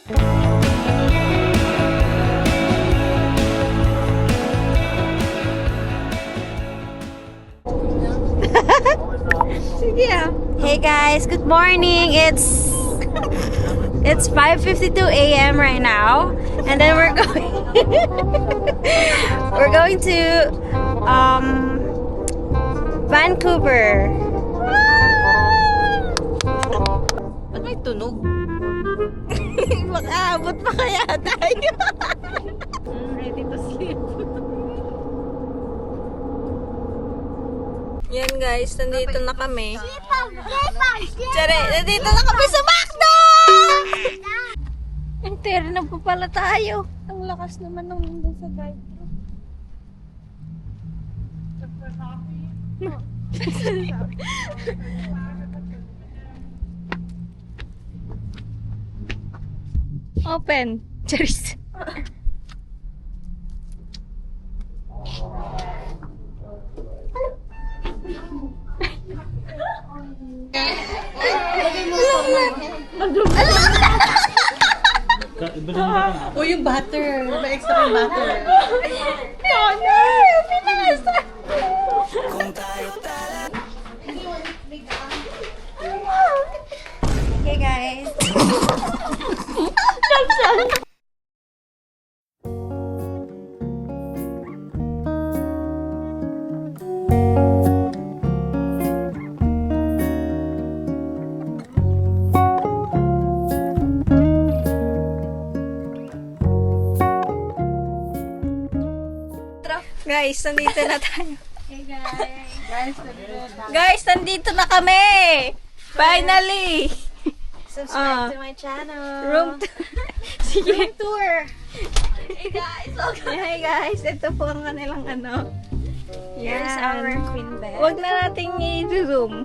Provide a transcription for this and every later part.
Sige ah. Hey guys, good morning. It's 5:52 a.m. right now, and then we're going to Vancouver. Ba't may tunog? Makaabot pa kaya tayo? Ready to sleep. Yan guys, nandito na kami. Tsare, nandito na kami sa McDo! Entero na po pala tayo. Ang lakas naman nung nandun sa drive-thru. Open. Cheers. O yung butter. May extra yung butter. Okay guys. Guys, nandito na tayo. Hey guys. Guys, nandito na kami! Finally! Subscribe to my channel. Room Sige. Room tour. Hey guys, okay. Hey guys, ito po ang kanilang ano. Here's Yan. our queen bed. Huwag na nating i-zoom.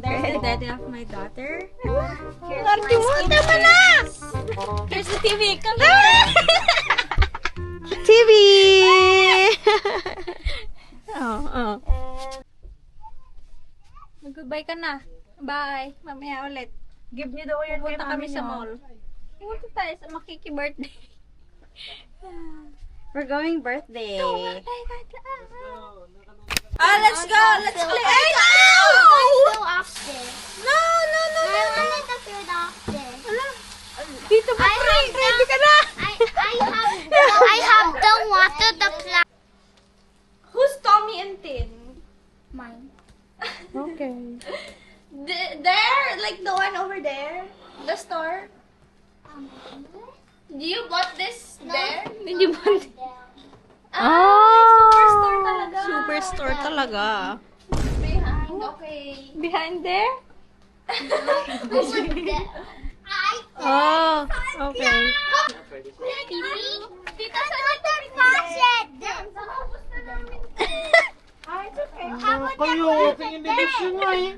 There's the bed of my daughter. Here's Arte my mo, skin tama care. na! Here's the TV. Come TV! Oh. Mag-goodbye ka na. Bye. Mamaya ulit. Give me daw yan kay Pupunta kami mami sa niyo. mall. Pupunta tayo sa makiki-birthday. We're going birthday. Let's go! Let's play! Ay, no! Go off there. No! I wanted to feel off there. Dito ba? Ready ka na? I have the water, the plant. Who's Tommy and Tin? Mine. Okay. There? Like the one over there? The store? Do you bought this there? Did you bought it? Superstore talaga. Superstore talaga. Behind, okay. Behind there? Over there. Oh, okay. Tita, saan the faucet? It's okay. Kayo, tingin na gusto mo eh.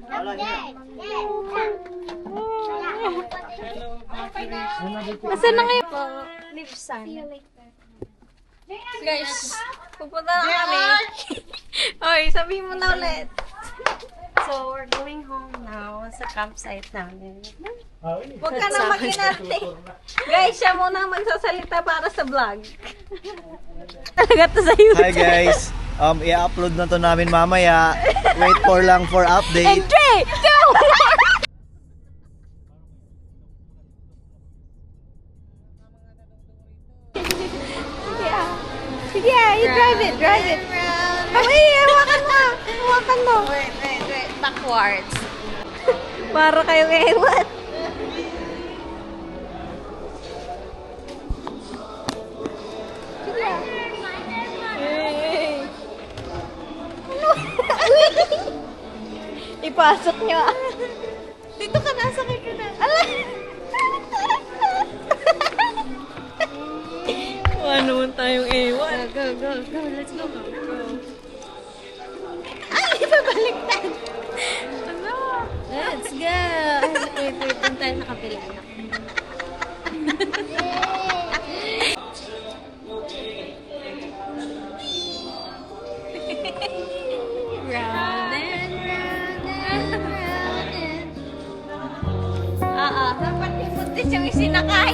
Nasaan na ngayon? Lipsan. Guys, pupunta na kami. Oy, sabihin mo na ulit. So, we're going home now sa campsite namin. Huwag ka na mag-inarte. Guys, siya muna ang magsasalita para sa vlog. Talaga to sa YouTube. Hi guys, i-upload na to namin mamaya. Wait for lang for update. And 3, 2, 1. Sige, you drive it, drive it. Hawakan mo. Hawakan mo. Wait. Backwards. Para kayong ewan. Ipasok nyo. Dito ka na, sakit ka na. Alay! Ano naman tayong ewan. Go. Let's go. Ay, babaliktad. Ano? Let's go. Wait. Punta tayo sa kapila. Round and round and round and... Dapat ikot buntis yung isinakay.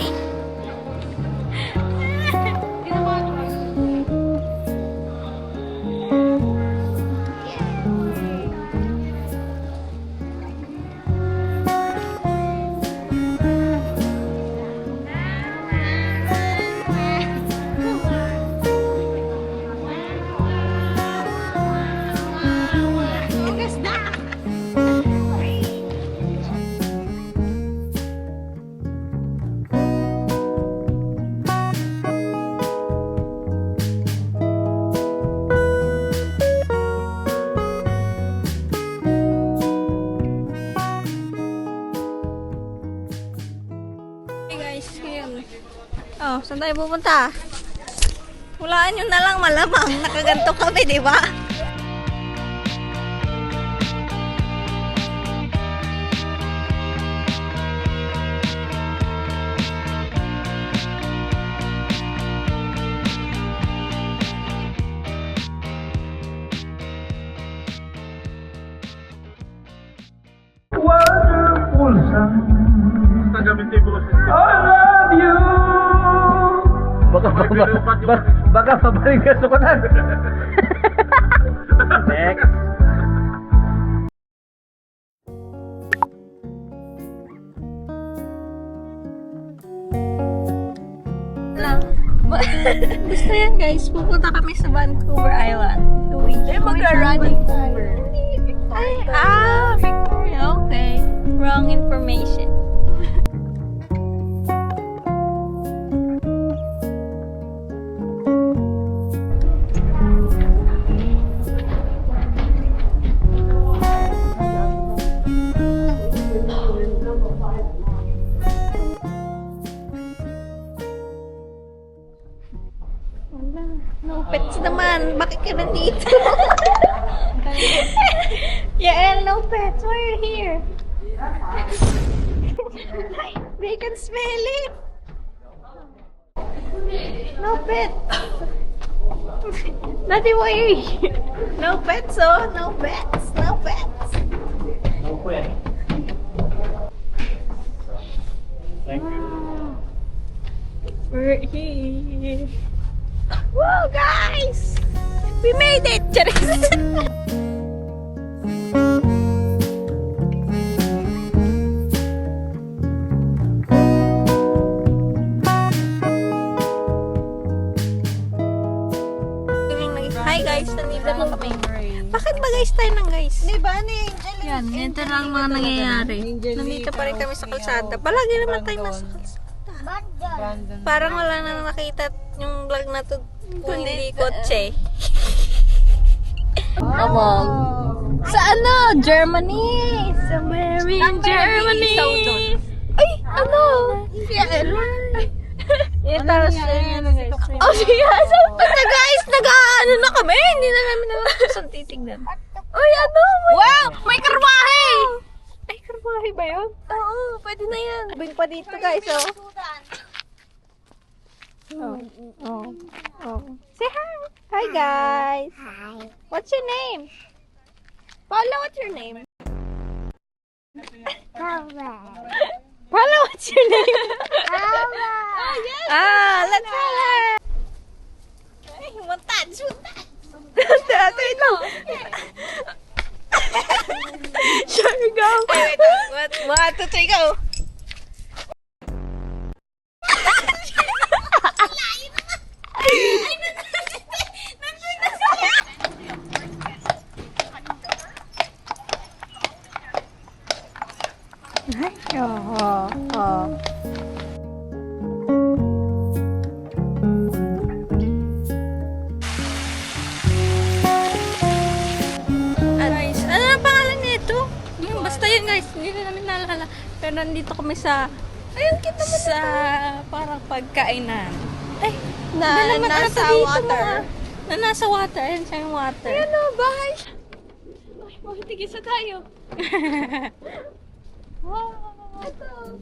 Hey guys, ngayon. Oh, saan tayo pupunta? Hulaan nyo na lang malamang. Nakaganto kami, di ba? Baka pabalik ka sa konan. Next. Lang. Basta yan guys, pupunta kami sa Vancouver Island. Ay, magra-running over. Victoria. Okay. Wrong information. No pets naman. Bakit ka nandito? Yael, no pets. Why are you here? They can smell it. No pets. Daddy, why are you here? No pets, oh. No pets. No pets. No pwede. Thank you. We're here. Whoa, guys! We made it! Charis! Hi guys, nandito na kami. Bakit ba guys tayo ng guys? Di ba ni Yan, ito lang mga nangyayari. Nandito pa rin kami sa kalsada. Palagi naman tayo nasa kalsada. Parang wala na nakita yung vlog na to kung hindi kotse. Awang. Sa ano? Germany! Somewhere in Germany! Ay! Ano? Yael! Yung tapos oh, siya! Basta guys, nag-ano na kami! Hindi na namin naman titignan. Uy, ano? Wow! May karwahe! Ay, karwahe ba yun? Oo, pwede na yan. Bing pa dito guys, oh. Oh. Say hi! Hi guys! Hi. What's your name? Paula, what's your name? Paula, what's your name? Let's tell her! Ay, montage! Wait lang! Sure, go! Wait, 1, 2, 3, go! Guys, ano ang pangalan nito? Basta yun guys, hindi na namin naalala. Pero nandito kami sa sa parang pagkainan. Ay, nasa water. Nasa water. Ayan siya yung water. Ayan o, bahay. Ay, mahitigisa tayo. Wow. Ito.